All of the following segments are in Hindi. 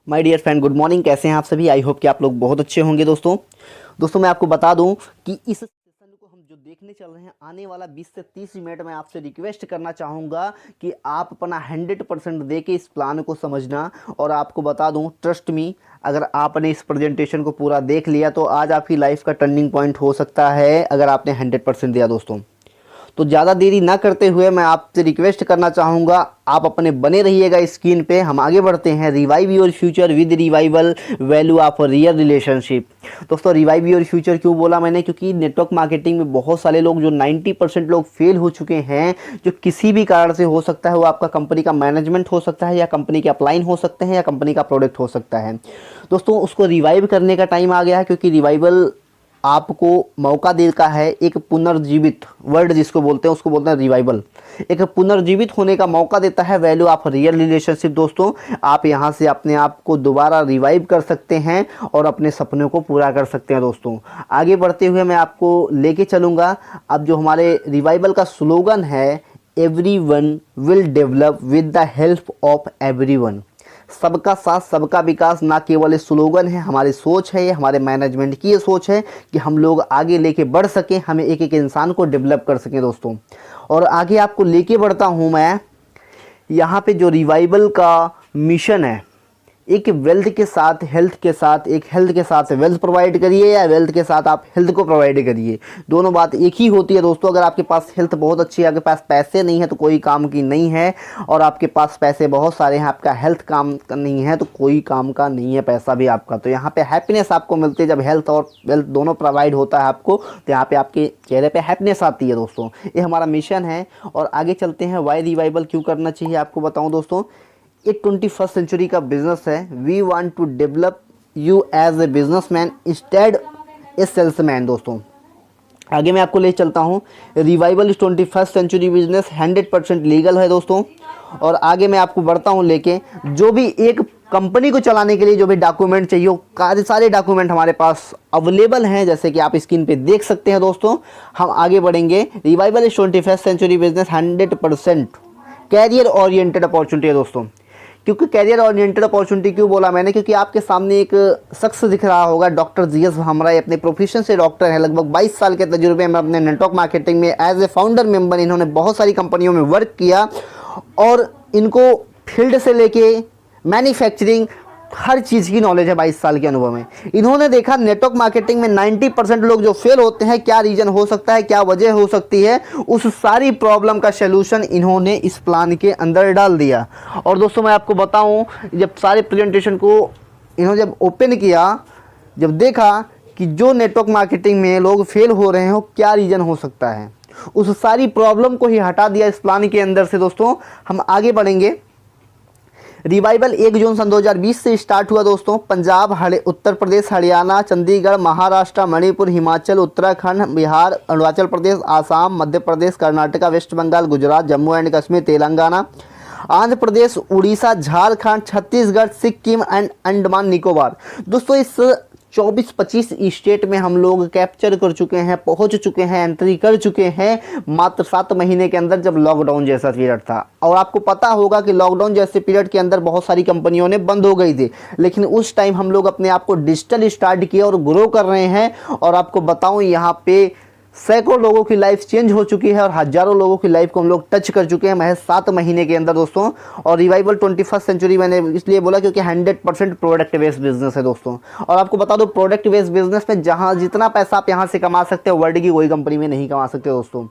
My dear friend, good morning. कैसे हैं आप सभी? आई होप कि आप लोग बहुत अच्छे होंगे। दोस्तों मैं आपको बता दूं कि इस सेशन को हम जो देखने चल रहे हैं आने वाला 20 से 30 मिनट में आपसे रिक्वेस्ट करना चाहूँगा कि आप अपना 100% दे के इस प्लान को समझना। और आपको बता दूं, ट्रस्ट मी, अगर आपने इस प्रेजेंटेशन को पूरा देख लिया तो आज आपकी लाइफ का टर्निंग पॉइंट हो सकता है, अगर आपने 100% दिया। दोस्तों तो ज़्यादा देरी ना करते हुए मैं आपसे रिक्वेस्ट करना चाहूँगा, आप अपने बने रहिएगा स्क्रीन पे। हम आगे बढ़ते हैं। Revive your future with revival value of real relationship. दोस्तों रिवाइव योर फ्यूचर क्यों बोला मैंने? क्योंकि नेटवर्क मार्केटिंग में बहुत सारे लोग, जो 90% लोग फेल हो चुके हैं, जो किसी भी कारण से हो सकता है। वो आपका कंपनी का मैनेजमेंट हो सकता है, या कंपनी के अपलाइन हो सकते हैं, या कंपनी का प्रोडक्ट हो सकता है। दोस्तों उसको रिवाइव करने का टाइम आ गया है, क्योंकि रिवाइवल आपको मौका देता है, एक पुनर्जीवित वर्ड जिसको बोलते हैं उसको बोलते हैं रिवाइवल, एक पुनर्जीवित होने का मौका देता है। Value of real relationship. दोस्तों आप यहाँ से अपने आप को दोबारा रिवाइव कर सकते हैं और अपने सपनों को पूरा कर सकते हैं। दोस्तों आगे बढ़ते हुए मैं आपको लेके चलूँगा। अब जो हमारे रिवाइवल का स्लोगन है, everyone will develop with the help of everyone. सबका साथ सबका विकास ना केवल एक स्लोगन है, हमारी सोच है, ये हमारे मैनेजमेंट की ये सोच है कि हम लोग आगे लेके बढ़ सकें, हमें एक एक इंसान को डेवलप कर सकें। दोस्तों और आगे आपको लेके बढ़ता हूं मैं। यहाँ पे जो रिवाइवल का मिशन है, एक वेल्थ के साथ हेल्थ के साथ, एक हेल्थ के साथ वेल्थ प्रोवाइड करिए, या वेल्थ के साथ आप हेल्थ को प्रोवाइड करिए। दोनों बात एक ही होती है। दोस्तों अगर आपके पास हेल्थ बहुत अच्छी है, आपके पास पैसे नहीं है तो कोई काम की नहीं है, और आपके पास पैसे बहुत सारे हैं, आपका हेल्थ काम का नहीं है तो कोई काम का नहीं है पैसा भी आपका। तो यहाँ पे हैप्पीनेस आपको मिलती है जब हेल्थ और वेल्थ दोनों प्रोवाइड होता है आपको, तो यहाँ पे आपके चेहरे पे हैप्पीनेस आती है। दोस्तों ये हमारा मिशन है। और आगे चलते हैं। वाई रिवाइवल क्यों करना चाहिए आपको बताऊँ। दोस्तों ये 21st सेंचुरी का बिजनेस है। We want to develop you as a businessman instead a salesman. दोस्तों आगे मैं आपको ले चलता हूँ। Revival is 21st century business, 100% legal है। दोस्तों और आगे मैं आपको बढ़ता हूँ लेके, जो भी एक कंपनी को चलाने के लिए जो भी डॉक्यूमेंट चाहिए, वो सारे डॉक्यूमेंट हमारे पास अवेलेबल हैं, जैसे कि आप स्क्रीन पे देख सकते हैं। दोस्तों हम आगे बढ़ेंगे। Revival is 21st century business, 100% career oriented opportunity है। दोस्तों क्योंकि कैरियर ओरिएंटेड अपॉर्चुनिटी क्यों बोला मैंने? क्योंकि आपके सामने एक शख्स दिख रहा होगा, डॉक्टर जीएस भामराई। अपने प्रोफेशन से डॉक्टर हैं, लगभग 22 साल के तजुर्बे में अपने नेटवर्क मार्केटिंग में एज ए फाउंडर मेंबर इन्होंने बहुत सारी कंपनियों में वर्क किया, और इनको फील्ड से लेके मैन्युफैक्चरिंग हर चीज़ की नॉलेज है। 22 साल के अनुभव में इन्होंने देखा नेटवर्क मार्केटिंग में 90% लोग जो फेल होते हैं, क्या रीज़न हो सकता है, क्या वजह हो सकती है, उस सारी प्रॉब्लम का सलूशन इन्होंने इस प्लान के अंदर डाल दिया। और दोस्तों मैं आपको बताऊं, जब सारे प्रेजेंटेशन को इन्होंने जब ओपन किया, जब देखा कि जो नेटवर्क मार्केटिंग में लोग फेल हो रहे हो, क्या रीज़न हो सकता है, उस सारी प्रॉब्लम को ही हटा दिया इस प्लान के अंदर से। दोस्तों हम आगे बढ़ेंगे। रिवाइवल 1 जून सन 2020 से स्टार्ट हुआ। दोस्तों Punjab, Uttar Pradesh, Haryana, Chandigarh, Maharashtra, Manipur, Himachal, Uttarakhand, Bihar, Arunachal Pradesh, Assam, Madhya Pradesh, Karnataka, west Bengal, Gujarat, Jammu and Kashmir, Telangana, Andhra Pradesh, Orissa, Jharkhand, Chhattisgarh, Sikkim and Andaman Nicobar. दोस्तों इस 24-25 स्टेट में हम लोग कैप्चर कर चुके हैं, पहुंच चुके हैं, एंट्री कर चुके हैं मात्र 7 महीने के अंदर, जब लॉकडाउन जैसा पीरियड था। और आपको पता होगा कि लॉकडाउन जैसे पीरियड के अंदर बहुत सारी कंपनियों ने बंद हो गई थी, लेकिन उस टाइम हम लोग अपने आप को डिजिटल स्टार्ट किया और ग्रो कर रहे हैं। और आपको बताऊं, यहाँ पे सैकड़ों लोगों की लाइफ चेंज हो चुकी है और हजारों लोगों की लाइफ को हम लोग टच कर चुके हैं महज 7 महीने के अंदर। दोस्तों और रिवाइवल 21st सेंचुरी मैंने इसलिए बोला क्योंकि 100% प्रोडक्ट बेस्ड बिजनेस है। दोस्तों और आपको बता दो, प्रोडक्ट बेस्ड बिजनेस में जहां जितना पैसा आप यहां से कमा सकते हो, वर्ल्ड की कोई कंपनी में नहीं कमा सकते। दोस्तों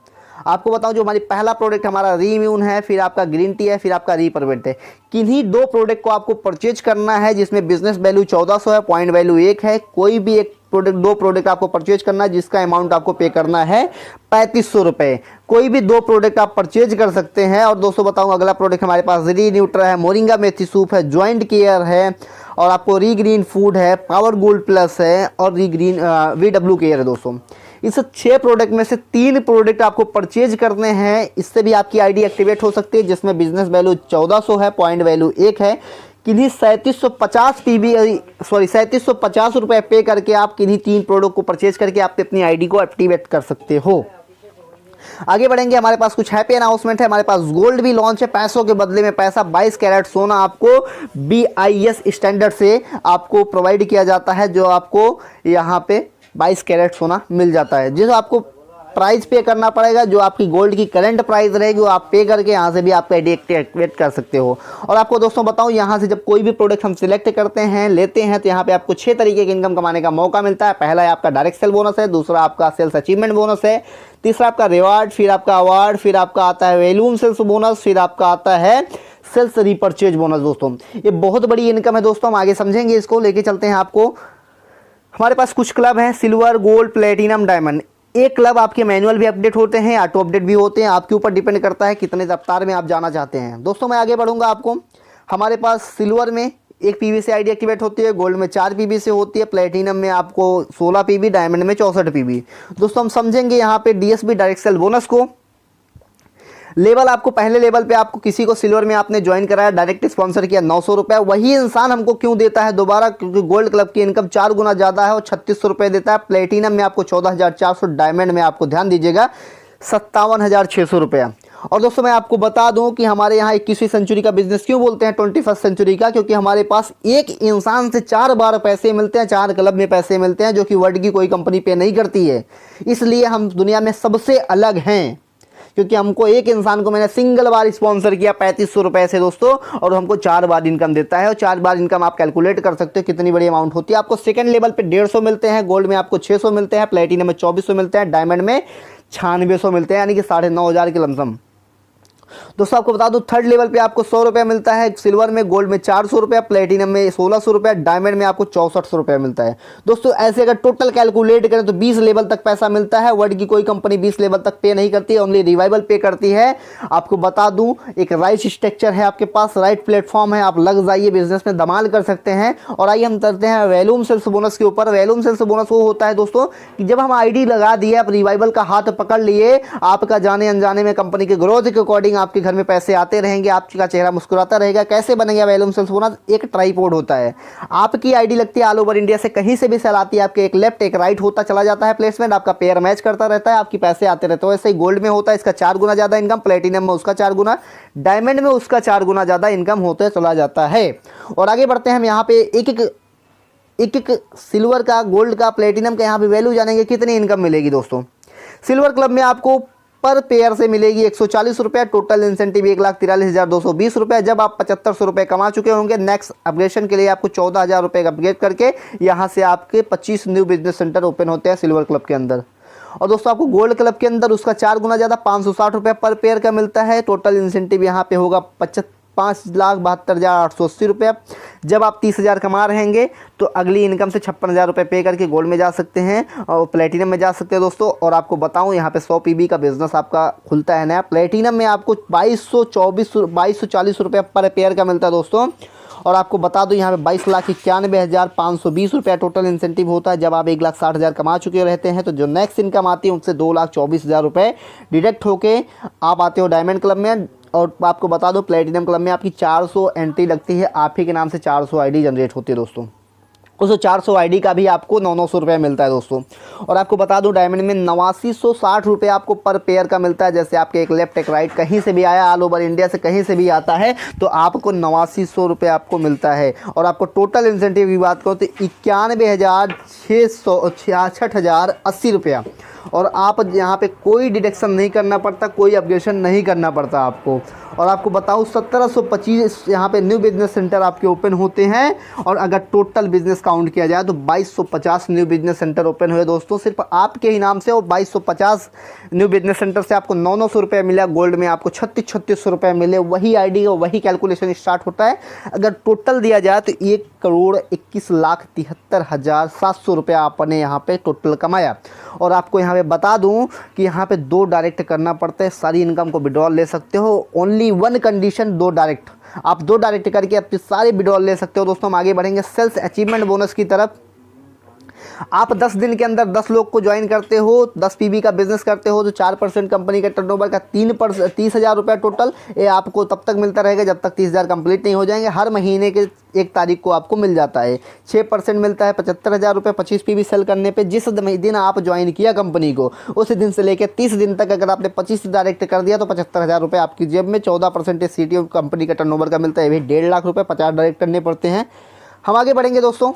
आपको बताऊं, जो हमारी पहला प्रोडक्ट हमारा रीइम्यून है, फिर आपका ग्रीन टी है, फिर आपका रीपरवेंट है। किन्हीं 2 प्रोडक्ट को आपको परचेज करना है, जिसमें बिजनेस वैल्यू 1400 है, पॉइंट वैल्यू 1 है। कोई भी एक प्रोडक्ट, 2 प्रोडक्ट आपको परचेज करना है, जिसका अमाउंट आपको पे करना है 3500 रुपये। कोई भी 2 प्रोडक्ट आप परचेज कर सकते हैं। और दोस्तों बताऊं, अगला प्रोडक्ट हमारे पास री न्यूट्रा है, मोरिंगा मेथी सूप है, जॉइंट केयर है, और आपको री ग्रीन फूड है, पावर गोल्ड प्लस है, और री ग्रीन VW केयर है। दोस्तों इस 6 प्रोडक्ट में से 3 प्रोडक्ट आपको परचेज करने हैं। इससे भी आपकी आईडी एक्टिवेट हो सकती है, जिसमें बिजनेस वैल्यू 1400 है, पॉइंट वैल्यू 1 है। किन्हीं 3750 रुपये पे करके आप किन्हीं 3 प्रोडक्ट को परचेज करके आप अपनी आईडी को एक्टिवेट कर सकते हो। आगे बढ़ेंगे, हमारे पास कुछ हैप्पी अनाउंसमेंट है। हमारे पास गोल्ड भी लॉन्च है, पैसों के बदले में पैसा। 22 कैरेट सोना आपको BIS स्टैंडर्ड से आपको प्रोवाइड किया जाता है, जो आपको यहाँ पे 22 कैरेट सोना मिल जाता है, जिसको आपको प्राइस पे करना पड़ेगा। जो आपकी गोल्ड की करंट प्राइस रहेगी वो आप पे करके यहाँ से भी आप आईडी एक्टिवेट कर सकते हो। और आपको दोस्तों बताऊँ, यहाँ से जब कोई भी प्रोडक्ट हम सिलेक्ट करते हैं, लेते हैं, तो यहाँ पे आपको 6 तरीके की इनकम कमाने का मौका मिलता है। पहला है आपका डायरेक्ट सेल बोनस है, दूसरा आपका सेल्स अचीवमेंट बोनस है, तीसरा आपका रिवार्ड, फिर आपका अवार्ड, फिर आपका आता है वैल्यूम सेल्स बोनस, फिर आपका आता है सेल्स रिपर्चेज बोनस। दोस्तों ये बहुत बड़ी इनकम है दोस्तों, हम आगे समझेंगे इसको। लेके चलते हैं आपको। हमारे पास कुछ क्लब हैं, सिल्वर, गोल्ड, प्लेटिनम, डायमंड। एक क्लब आपके मैनुअल भी अपडेट होते हैं, ऑटो अपडेट भी होते हैं, आपके ऊपर डिपेंड करता है कितने रफ्तार में आप जाना चाहते हैं। दोस्तों मैं आगे बढ़ूंगा आपको। हमारे पास सिल्वर में 1 PB से आईडी एक्टिवेट होती है, गोल्ड में 4 PB से होती है, प्लेटिनम में आपको 16 PB, डायमंड में 64 PB। दोस्तों हम समझेंगे यहाँ पे DSB डायरेक्ट सेल बोनस को। लेवल आपको पहले लेवल पे आपको किसी को सिल्वर में आपने ज्वाइन कराया, डायरेक्ट स्पॉन्सर किया 900 रुपये, वही इंसान हमको क्यों देता है दोबारा, क्योंकि गोल्ड क्लब की इनकम 4 गुना ज़्यादा है और 3600 रुपये देता है। प्लेटिनम में आपको 14,400, डायमंड में आपको ध्यान दीजिएगा 57,600 रुपये। और दोस्तों मैं आपको बता दूं कि हमारे यहाँ 21वीं सेंचुरी का बिजनेस क्यों बोलते हैं 21st सेंचुरी का, क्योंकि हमारे पास एक इंसान से 4 बार पैसे मिलते हैं, 4 क्लब में पैसे मिलते हैं, जो कि वर्ल्ड की कोई कंपनी पे नहीं करती है। इसलिए हम दुनिया में सबसे अलग हैं, क्योंकि हमको एक इंसान को मैंने सिंगल बार स्पॉन्सर किया 3500 रुपये से दोस्तों, और हमको 4 बार इनकम देता है। और 4 बार इनकम आप कैलकुलेट कर सकते हो कितनी बड़ी अमाउंट होती है। आपको सेकंड लेवल पे 150 मिलते हैं, गोल्ड में आपको 600 मिलते हैं, प्लेटिनम में 2400 मिलते हैं, डायमंड में 9600 मिलते हैं, यानी कि 9,500 के लमसम। दोस्तों आपको बता दूं, थर्ड लेवल पे आपको 100 रुपये मिलता है, सिल्वर में, गोल्ड में 400 रुपये, प्लेटिनम में 1600 रुपये, डायमंड में आपको 6400 रुपये मिलता है। दोस्तों ऐसे अगर टोटल कैलकुलेट करें तो 20 लेवल तक पैसा मिलता है। वर्ल्ड की कोई कंपनी 20 लेवल तक पे नहीं करती है, ओनली रिवाइवल पे करती है। आपको बता दूं, एक राइट स्ट्रक्चर है आपके पास, राइट प्लेटफॉर्म है, आप लग जाइए, बिजनेस में धमाल कर सकते हैं। और आइए हम करते हैं वैल्यूम सेल्स बोनस के ऊपर। वैल्यूम सेल्स बोनस वो होता है दोस्तों कि जब हम आईडी लगा दिए, आप रिवाइवल का हाथ पकड़ लिए, आपका जाने अनजाने में कंपनी के ग्रोथ के अकॉर्डिंग आपके घर में पैसे आते रहेंगे, आपका चेहरा मुस्कुराता रहेगा। कैसे बनेगा वैल्यूम सेल्स बोनस? एक ट्राइपॉड होता है, आपकी आईडी लगती है ऑल ओवर इंडिया से, कहीं से भी सेल आती है, आपके एक लेफ्ट एक राइट होता चला जाता है प्लेसमेंट, आपका पेयर मैच करता रहता है, आपके पैसे आते रहते हैं। वैसे ही गोल्ड में होता है, इसका 4 गुना ज़्यादा इनकम, प्लेटिनम में उसका 4 गुना, डायमंड में उसका 4 गुना ज़्यादा इनकम होते चला जाता है। और आगे बढ़ते हैं हम यहाँ पे एक सिल्वर का, गोल्ड का, प्लेटिनम का यहाँ पे वैल्यू जानेंगे कितनी इनकम मिलेगी। दोस्तों सिल्वर क्लब में आपको पर पेयर से मिलेगी 140 रुपये, टोटल इंसेंटिव 1,43,220 रुपये। जब आप 7500 रुपये कमा चुके होंगे, नेक्स्ट अपग्रेडेशन के लिए आपको 14,000 रुपये अपग्रेड करके यहाँ से आपके 25 न्यू बिजनेस सेंटर ओपन होते हैं सिल्वर क्लब के अंदर। और दोस्तों आपको गोल्ड क्लब के अंदर उसका 4 गुना ज़्यादा 560 रुपये पर पेयर का मिलता है। टोटल इंसेंटिव यहाँ पे होगा 5,72,880 रुपये। जब आप 30,000 कमा रहेंगे तो अगली इनकम से 56,000 रुपये पे करके गोल्ड में जा सकते हैं और प्लेटिनम में जा सकते हैं दोस्तों। और आपको बताऊं, यहाँ पे 100 PB का बिजनेस आपका खुलता है नया। प्लेटिनम में आपको 2240 रुपये पर पेयर का मिलता है दोस्तों। और आपको बता दूं, यहाँ पे 22,91,520 रुपया टोटल इंसेंटिव होता है। जब आप 1,60,000 कमा चुके रहते हैं तो जो नेक्स्ट इनकम आती है उससे 2,24,000 रुपये डिडक्ट होके आप आते हो डायमंड क्लब में। और आपको बता दो, प्लेटिनम क्लब में आपकी 400 एंट्री लगती है, आप ही के नाम से 400 आईडी जनरेट होती है दोस्तों। उस 400 आईडी का भी आपको 900 रुपये मिलता है दोस्तों। और आपको बता दूं, डायमंड में 8960 रुपये आपको पर पेयर का मिलता है। जैसे आपके एक लेफ्ट एक राइट कहीं से भी आया, ऑल ओवर इंडिया से कहीं से भी आता है, तो आपको 8900 रुपये आपको मिलता है। और आपको टोटल इंसेंटिव की बात करो तो 91,666,080 रुपया। और आप यहाँ पे कोई डिडक्शन नहीं करना पड़ता, कोई अपग्रेडेशन नहीं करना पड़ता आपको। और आपको बताऊँ, 1725 यहाँ पे न्यू बिजनेस सेंटर आपके ओपन होते हैं। और अगर टोटल बिजनेस काउंट किया जाए तो 2250 न्यू बिजनेस सेंटर ओपन हुए दोस्तों, सिर्फ आपके ही नाम से। और 2250 न्यू बिजनेस सेंटर से आपको 900 रुपये मिला, गोल्ड में आपको 3600 रुपये मिले। वही आईडी और वही कैलकुलेशन स्टार्ट होता है। अगर टोटल दिया जाए तो 1,21,73,700 रुपया आपने यहाँ पे टोटल कमाया। और आपको यहाँ पे बता दूँ कि यहाँ पे 2 डायरेक्ट करना पड़ता है, सारी इनकम को विड्रॉल ले सकते हो। Only 1 condition, 2 direct. आप 2 डायरेक्ट करके अपने सारे विड्रॉल ले सकते हो दोस्तों। हम आगे बढ़ेंगे सेल्स अचीवमेंट बोनस की तरफ। आप 10 दिन के अंदर 10 लोग को ज्वाइन करते हो, 10 पीबी का बिजनेस करते हो, तो 4% कंपनी के टर्नओवर का 30,000 रुपया टोटल ये आपको तब तक मिलता रहेगा जब तक 30,000 कंप्लीट नहीं हो जाएंगे। हर महीने के 1 तारीख को आपको मिल जाता है। 6% मिलता है 75,000 रुपये 25 पीबी सेल करने पे। जिस दिन आप ज्वाइन किया कंपनी को उस दिन से लेकर 30 दिन तक अगर आपने 25 डायरेक्ट कर दिया तो 75,000 रुपये आपकी जेब में। 14% सीटीओ कंपनी का टर्नओवर का मिलता है, ये भी 1.5 लाख रुपये 50 डायरेक्ट करने पड़ते हैं। हम आगे बढ़ेंगे दोस्तों।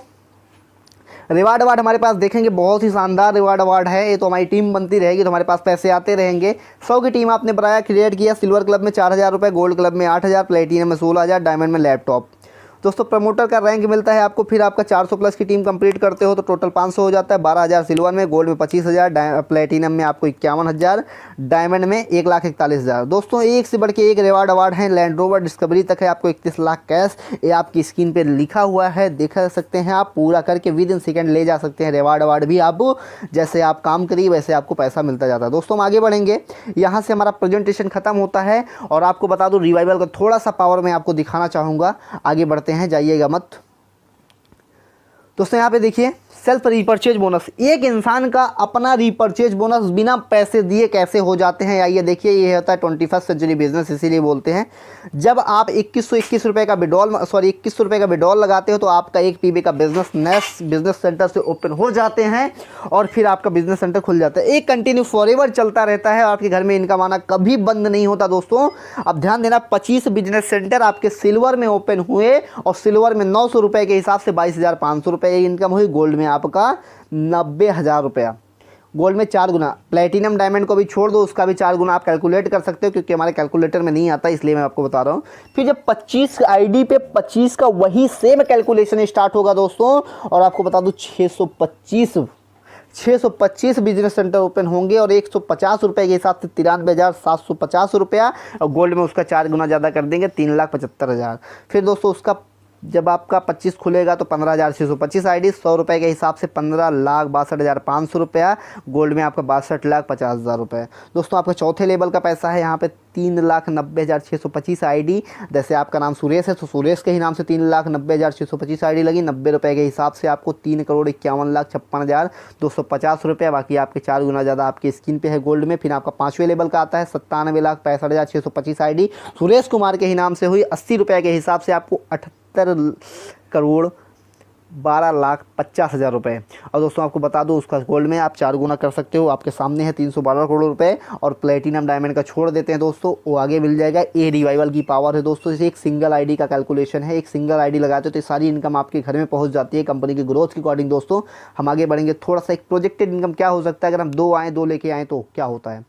रिवार्ड अवार्ड हमारे पास देखेंगे, बहुत ही शानदार रिवार्ड अवार्ड है। ये तो हमारी टीम बनती रहेगी तो हमारे पास पैसे आते रहेंगे। 100 की टीम आपने बनाया, क्रिएट किया। सिल्वर क्लब में 4,000 रुपये, गोल्ड क्लब में 8,000, प्लेटिनम में 16,000, डायमंड में लैपटॉप। दोस्तों प्रमोटर का रैंक मिलता है आपको। फिर आपका 400 प्लस की टीम कंप्लीट करते हो तो टोटल 500 हो जाता है। 12,000 सिल्वर में, गोल्ड में 25,000, प्लेटिनम में आपको 51,000, डायमंड में 1,41,000। दोस्तों एक से बढ़ के एक रिवार्ड अवार्ड है। लैंड रोवर डिस्कवरी तक है आपको 31 लाख कैश। ये आपकी स्क्रीन पे लिखा हुआ है, देख सकते हैं आप। पूरा करके विद इन सेकेंड ले जा सकते हैं रिवार्ड अवार्ड भी आप। जैसे आप काम करिए वैसे आपको पैसा मिलता जाता है। दोस्तों हम आगे बढ़ेंगे। यहाँ से हमारा प्रेजेंटेशन खत्म होता है और आपको बता दूँ रिवाइवल का थोड़ा सा पावर मैं आपको दिखाना चाहूँगा। आगे बढ़ते हैं, जाइएगा मत। दोस्तों यहाँ पे देखिए सेल्फ रिपर्चेज बोनस। एक इंसान का अपना रिपर्चेज बोनस बिना पैसे दिए कैसे हो जाते हैं, आइए देखिए। ये होता है 21st सेंचुरी बिजनेस, इसीलिए बोलते हैं। जब आप 2121 रुपये का विड्रॉल लगाते हो तो आपका 1 पीबी का बिजनेस नेक्स्ट बिजनेस सेंटर से ओपन हो जाते हैं और फिर आपका बिजनेस सेंटर खुल जाता है। एक कंटिन्यू फॉरएवर चलता रहता है। आपके घर में इनकम आना कभी बंद नहीं होता। दोस्तों अब ध्यान देना, 25 बिजनेस सेंटर आपके सिल्वर में ओपन हुए और सिल्वर में 900 रुपये के हिसाब से 22,500 रुपये इनकम हुई। गोल्ड में आपका 90,000 रुपया। गोल्ड में 4 गुना। प्लेटिनम डायमंड को भी छोड़ दो, उसका भी 4 गुना आप कैलकुलेट कर सकते हो, क्योंकि हमारे कैलकुलेटर में नहीं आता इसलिए मैं आपको बता रहा हूँ। फिर जब 25 आईडी पे 25 का वही सेम कैलकुलेशन स्टार्ट होगा दोस्तों, और आपको बता दूँ 625 बिजनेस सेंटर ओपन होंगे और 150 रुपये के हिसाब से 93,750 रुपया, और गोल्ड में उसका 4 गुना ज़्यादा कर देंगे 3,75,000। फिर दोस्तों उसका जब आपका 25 खुलेगा तो 15,625 आईडी, 100 रुपये के हिसाब से 15,62,500 रुपया। गोल्ड में आपका 62,50,000 रुपये। दोस्तों आपका चौथे लेवल का पैसा है यहाँ पे 3,90,625 आईडी। जैसे आपका नाम सुरेश है तो सुरेश के ही नाम से 3,90,625 आईडी लगी। 90 रुपये के हिसाब से आपको 3,51,56,250 रुपये। बाकी आपके 4 गुना ज़्यादा आपकी स्क्रीन पे है गोल्ड में। फिर आपका 5वें लेवल का आता है 97,65,625 आईडी, सुरेश कुमार के ही नाम से हुई। 80 रुपये के हिसाब से आपको 78,12,50,000 रुपये। और दोस्तों आपको बता दूं उसका गोल्ड में आप 4 गुना कर सकते हो। आपके सामने है 312 करोड़ रुपए। और प्लेटिनम डायमंड का छोड़ देते हैं दोस्तों, वो आगे मिल जाएगा। ये रिवाइवल की पावर है दोस्तों। इसे एक सिंगल आईडी का कैलकुलेशन है। एक सिंगल आईडी लगाते हो तो सारी इनकम आपके घर में पहुंच जाती है कंपनी की ग्रोथ के अकॉर्डिंग। दोस्तों हम आगे बढ़ेंगे थोड़ा सा। एक प्रोजेक्टेड इनकम क्या हो सकता है अगर हम 2 लेके आएँ तो क्या होता है।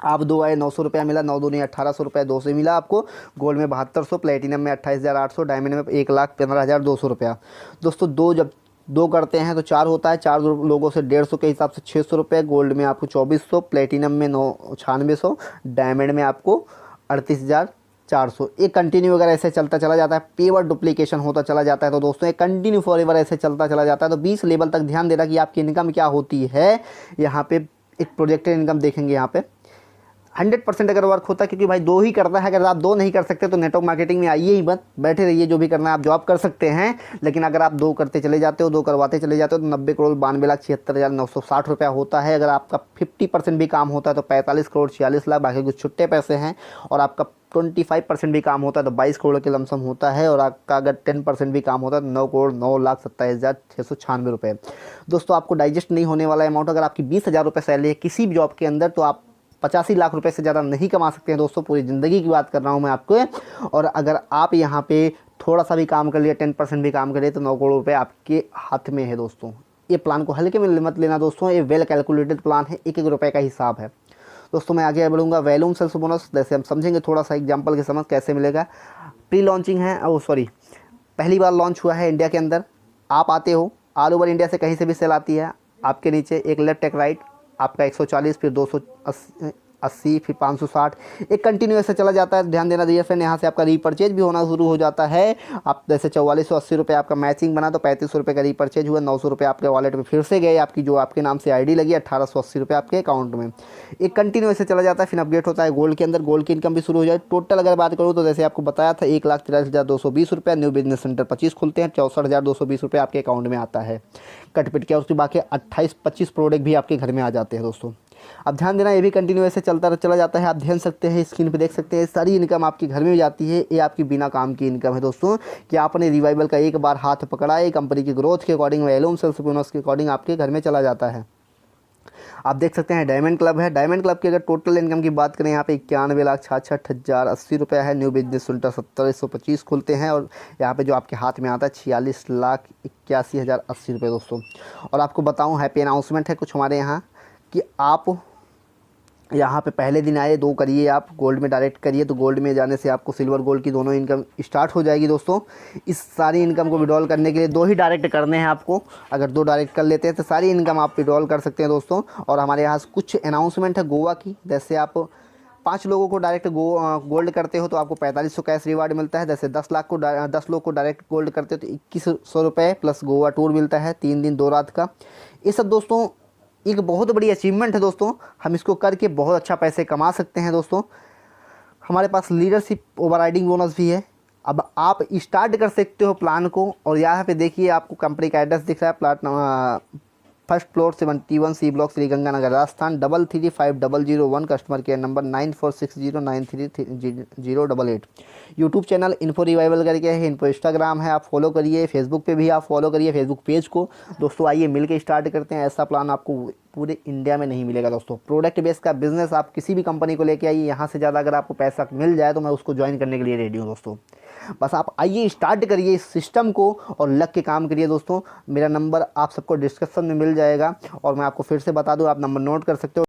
आप 2 आए 900 रुपया मिला, 9 दूनी 1800 रुपया 2 से मिला आपको। गोल्ड में 7200, प्लेटिनम में 28,800, डायमंड में 1,15,200 रुपया। दोस्तों जब 2 करते हैं तो 4 होता है। 4 लोगों से 150 के हिसाब से 600 रुपये। गोल्ड में आपको 2400, प्लेटिनम में 9600, डायमंड में आपको 38,400। एक कंटिन्यू अगर ऐसे चलता चला जाता है, पेवर डुप्लीकेशन होता चला जाता है तो दोस्तों एक कंटिन्यू फॉरएवर ऐसे चलता चला जाता है। तो 20 लेवल तक ध्यान देना कि आपकी इनकम क्या होती है। यहाँ पे एक प्रोजेक्टेड इनकम देखेंगे। यहाँ पे 100% अगर वर्क होता है, क्योंकि भाई 2 ही करना है। अगर आप 2 नहीं कर सकते तो नेटवर्क मार्केटिंग में आइए ही मत, बैठे रहिए। जो भी करना है आप जॉब कर सकते हैं। लेकिन अगर आप 2 करते चले जाते हो, 2 करवाते चले जाते हो तो 90,92,76,960 रुपया होता है। अगर आपका 50% भी काम होता है तो 45,46,00,000, बाकी कुछ छुट्टे पैसे हैं। और आपका 25% भी काम होता है तो 22 करोड़ के लमसम होता है। और आपका अगर 10% भी काम होता है तो 9,09,27,696 रुपये। दोस्तों आपको डाइजेस्ट नहीं होने वाला अमाउंट। अगर आपकी 20,000 रुपये सैलरी है किसी भी जॉब के अंदर तो आप 85 लाख रुपए से ज़्यादा नहीं कमा सकते हैं दोस्तों। पूरी ज़िंदगी की बात कर रहा हूँ मैं आपको। और अगर आप यहाँ पे थोड़ा सा भी काम कर लिया, 10% भी काम करिए तो 9 करोड़ रुपए आपके हाथ में है दोस्तों। ये प्लान को हल्के में मत लेना दोस्तों, ये वेल कैलकुलेटेड प्लान है। 1-1 रुपये का हिसाब है दोस्तों। मैं आगे बढ़ूँगा। वैल्यूम सेल्स बोनस जैसे हम समझेंगे थोड़ा सा एग्जाम्पल के समझ कैसे मिलेगा। प्री लॉन्चिंग है, पहली बार लॉन्च हुआ है इंडिया के अंदर। आप आते हो ऑल ओवर इंडिया से, कहीं से भी सेल आती है। आपके नीचे एक लेफ्ट एक राइट, आपका 140, फिर 280, 580, फिर 560, एक कंटिन्यू ऐसे चला जाता है। ध्यान देना डियर फ्रेंड, यहाँ से आपका रीपरचेज भी होना शुरू हो जाता है। आप जैसे 4480 रुपये आपका मैचिंग बना तो 3500 रुपये का रीपरचेज हुआ, 900 रुपये आपके वॉलेट में फिर से गए, आपकी जो आपके नाम से आईडी लगी 1880 रुपये आपके अकाउंट में। एक कंटिन्यू ऐसे चला जाता है। फिर अपडेट होता है गोल्ड के अंदर, गोल्ड की इनकम भी शुरू हो जाए। टोटल अगर बात करूँ तो जैसे आपको बताया था 1,43,220 रुपये, न्यू बिजनेस सेंटर 25 खुलते हैं, 64,220 रुपये आपके अकाउंट में आता है कट पिट के। उसके बाकी 28-25 प्रोडक्ट भी आपके घर में आ जाते हैं दोस्तों। अब ध्यान देना, ये भी कंटिन्यू ऐसे चला जाता है। आप ध्यान सकते हैं, स्क्रीन पे देख सकते हैं, सारी इनकम आपके घर में जाती है। ये आपकी बिना काम की इनकम है दोस्तों, कि आपने रिवाइवल का एक बार हाथ पकड़ा है, कंपनी की ग्रोथ के अकॉर्डिंग, वैल्यूम सेल्स बोनस के अकॉर्डिंग आपके घर में चला जाता है। आप देख सकते हैं डायमंड क्लब है। डायमंड क्लब की अगर टोटल इनकम की बात करें, यहाँ पे 91,66,080 रुपये है। न्यू बिजनेस सेंटर 2725 खुलते हैं, और यहाँ पे जो आपके हाथ में आता है 46,81,080 रुपये दोस्तों। और आपको बताऊँ, हैप्पी अनाउंसमेंट है कुछ हमारे यहाँ कि आप यहाँ पे पहले दिन आए 2 करिए, आप गोल्ड में डायरेक्ट करिए, तो गोल्ड में जाने से आपको सिल्वर गोल्ड की दोनों इनकम स्टार्ट हो जाएगी दोस्तों। इस सारी इनकम को विड्रॉल करने के लिए 2 ही डायरेक्ट करने हैं आपको। अगर 2 डायरेक्ट कर लेते हैं तो सारी इनकम आप विड्रॉल कर सकते हैं दोस्तों। और हमारे यहाँ कुछ अनाउंसमेंट है गोवा की, जैसे आप 5 लोगों को डायरेक्ट गोल्ड करते हो तो आपको 4500 कैश रिवार्ड मिलता है। जैसे 10 लोग को डायरेक्ट गोल्ड करते हो तो 2100 रुपये प्लस गोवा टूर मिलता है, 3 दिन 2 रात का। ये सब दोस्तों एक बहुत बड़ी अचीवमेंट है दोस्तों। हम इसको करके बहुत अच्छा पैसे कमा सकते हैं दोस्तों। हमारे पास लीडरशिप ओवरराइडिंग बोनस भी है। अब आप स्टार्ट कर सकते हो प्लान को। और यहाँ पे देखिए आपको कंपनी का एड्रेस दिख रहा है, plot first floor 71 C block, Sriganganagar Rajasthan 335001, customer care number 9460933088। YouTube channel info revival करके है, इनको इंस्टाग्राम है, आप फॉलो करिए, फेसबुक पे भी आप फॉलो करिए फेसबुक पेज को दोस्तों। आइए मिलके स्टार्ट करते हैं। ऐसा प्लान आपको पूरे इंडिया में नहीं मिलेगा दोस्तों। प्रोडक्ट बेस का बिजनेस आप किसी भी कंपनी को लेके आइए, यहाँ से ज़्यादा अगर आपको पैसा मिल जाए तो मैं उसको ज्वाइन करने के लिए रेडी हूँ दोस्तों। बस आप आइए, स्टार्ट करिए इस सिस्टम को और लग के काम करिए दोस्तों। मेरा नंबर आप सबको डिस्क्रिप्शन में मिल जाएगा, और मैं आपको फिर से बता दूँ, आप नंबर नोट कर सकते हो।